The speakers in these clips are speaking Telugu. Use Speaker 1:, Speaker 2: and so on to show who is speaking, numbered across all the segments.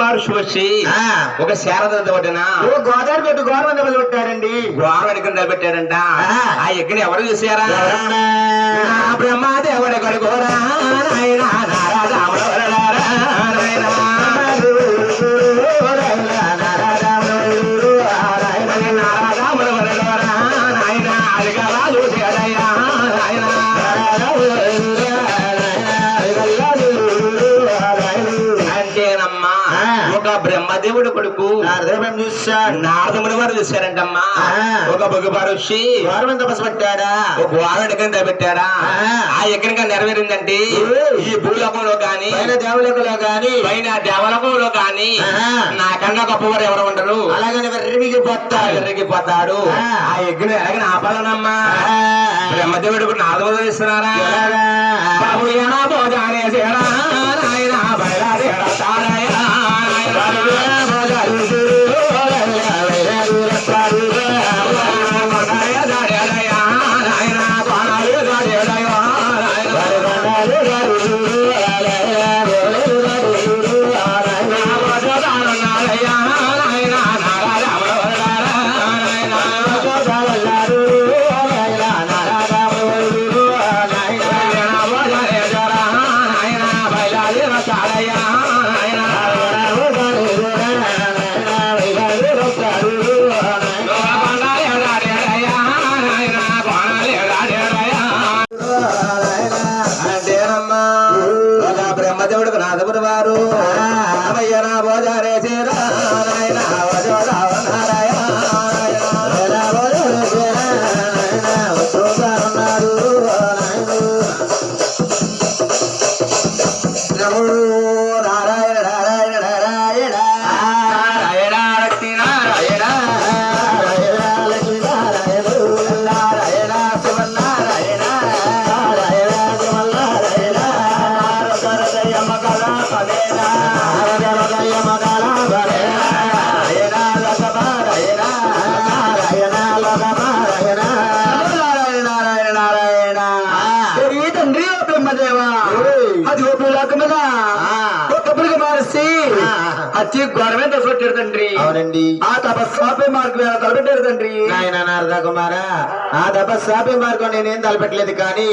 Speaker 1: మహర్షి వచ్చి ఒక శారద తోటన
Speaker 2: గోదావరి కొట్టు గోరవంద పెట్టాడండి.
Speaker 1: గోరవడి కింద పెట్టాడంట. ఆ యజ్ఞని ఎవరు చూసారా? బ్రహ్మదేవుడి కొడుకోరా నాయన నారాజాముడు నాయన అడిగలా చూసాడయ్యా నాయన అంటేనమ్మా ఒక బ్రహ్మదేవుడు కొడుకు నారదముని వారు చూశారంటమ్మా. ఒక బొగ్గుపారుషి
Speaker 2: తపస్సు పెట్టాడా?
Speaker 1: ఒక వారుడి కింద పెట్టాడా? ఆ యజ్ఞంగా నెరవేరిందంటే ఈ భూలోకంలో గాని
Speaker 2: దేవలోకంలో గాని
Speaker 1: పైన దేవలోకంలో గాని నాకన్నా గొప్పవారు ఎవరు ఉండరు.
Speaker 2: అలాగని
Speaker 1: వెర్రిగిపోతాడు. ఆ యజ్ఞం ఎలాగని ఆపాలనమ్మా. బ్రహ్మదేవుడు ఇప్పుడు నారదములు ఇస్తున్నారా? బాబు ఏనా భోజానే సేడా నాయన బయలాదేడా తారయ్య బ్రహ్మదేవుడికి నాదముడు వారు అమయ్యనా భోజారే చేరా నాయన అచ్చి గవర్నమెంట్ వచ్చాడు తండ్రి.
Speaker 2: అవునండి.
Speaker 1: ఆ తపస్వాపే మార్గం తలపెట్టారు తండ్రి.
Speaker 2: ఆయన నారద కుమార ఆ తపస్వాపే మార్గం నేనేం తలపెట్టలేదు కానీ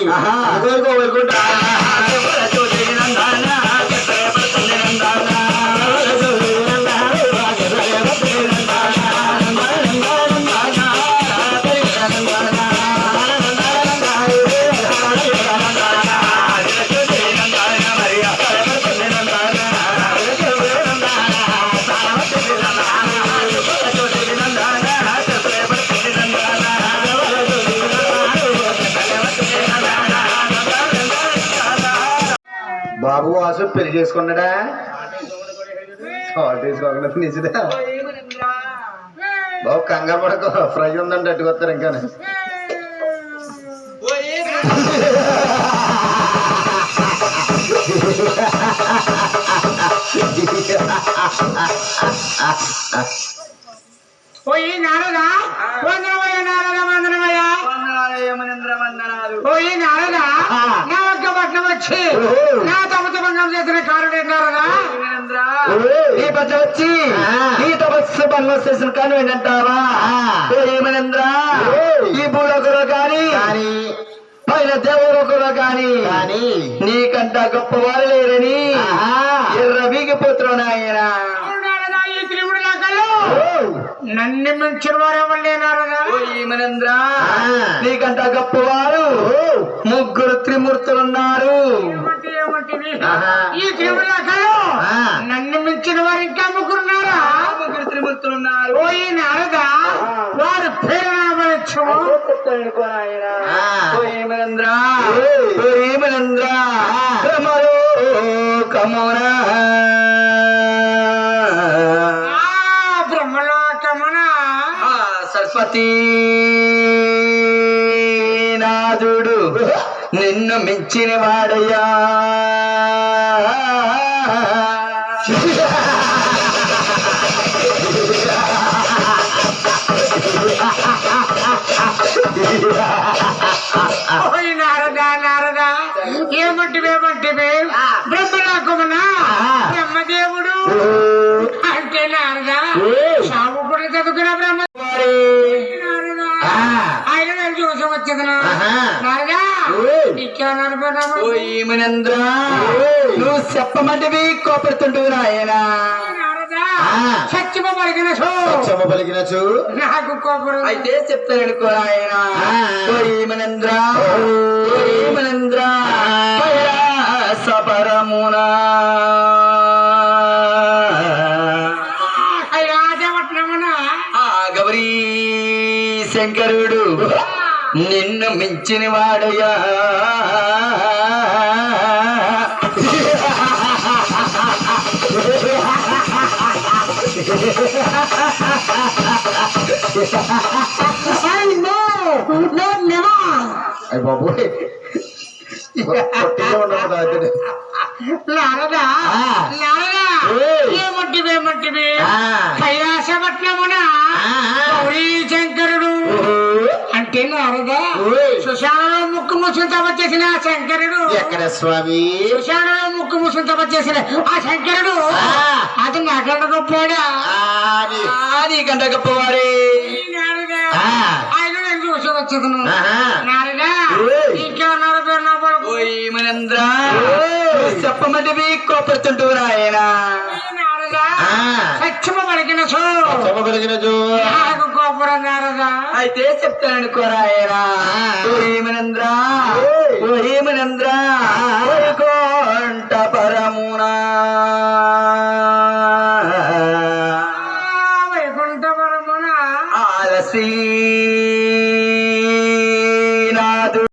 Speaker 2: బాబు వాసు పెళ్లి చేసుకున్నాడా? తీసుకోకుండా నిజదా బాబు కంగారు పడకు, ఫ్రై ఉందంటే అట్టుకొస్తారు ఇంకా.
Speaker 3: పోయి నారదా వందనమయ్య నారద వందనమయ్య పోయి నారదా నా ఒక్క పట్నం వచ్చి నా తపస్సు భంగం చేసిన కారణం నారదా
Speaker 1: ఈ పచ్చ వచ్చి ఈ తపస్సు భంగం చేసిన కారణం ఏంటంటావా? ఏమనేంద్ర ఈ భూలోకంలో కానీ పైన దేవలోకంలో కానీ నీకంట గొప్పవారు లేరని ఎర్ర వీగిపోతున్నావు నాయన.
Speaker 3: నన్ను మించిన వారు ఎవరు లేనారదా?
Speaker 1: నీకంట గొప్పవారు ముగ్గురు త్రిమూర్తులున్నారు.
Speaker 3: ఈ త్రిమూర్తులు నన్ను మించిన వారు ఇంకా ముగ్గురున్నారా?
Speaker 1: ముగ్గురు త్రిమూర్తులున్నారు.
Speaker 3: పోయి నారదా వారు పేరు నామనొచ్చు.
Speaker 1: కమోనా సరస్వతీ నాథుడు నిన్ను మించిన వాడయ్యా.
Speaker 3: నారదా నారదా ఏమంటే ఏమంటివే బ్రహ్మరాకుమన్నా బ్రహ్మదేవుడు అంటే నారదా సాగు కూడా చదువుకున్న బ్రహ్మ నారదా ఆయన నేను చూసి వచ్చేది నారదా ఇంకేమన్నారు
Speaker 2: ఏమనంద్ర నువ్వు చెప్పమంటివి కోపడుతుంటువు నాయన
Speaker 3: సత్యమ
Speaker 2: పలికినచు
Speaker 3: నాకు కోపడు
Speaker 2: అయితే చెప్తాను ఆయన ఏమనంద్ర ఏమనంద్ర సపరమునా
Speaker 3: రాజపట్నమున
Speaker 2: గౌరీ శంకరుడు నిన్ను మించిన వాడయ్యా అయ్య బాబు
Speaker 3: నారదా నారదా ఏమంటివి కైలాసపట్నమున గౌరీ శంకరుడు అంటే నారదా సుశాలలో ముక్కు ముసులు తపచేసిన ఆ శంకరుడు
Speaker 2: ఎక్కడ స్వామి
Speaker 3: సుశాలలో ముక్కు ముసులు తపచేసిన ఆ శంకరుడు అది నాకంట గొప్పవాడా
Speaker 2: నీకంట గొప్పవాడే
Speaker 3: నారదా ఆయన నేను చూసి వచ్చేది నారదా ఇంకేమన్నారు పేరు నా కొడుకు
Speaker 2: ఏమనంద్ర చెప్పమంటే కోపడుతుంటూ ఆయన
Speaker 3: సత్యమ పలికిన నాకు కోపరం నారదా
Speaker 2: అయితే చెప్తాను కోరాయనా ఏమనంద్ర ఏమనంద్ర కోంట పరమునా
Speaker 3: వైకుంఠపురమున
Speaker 2: ఆలసీ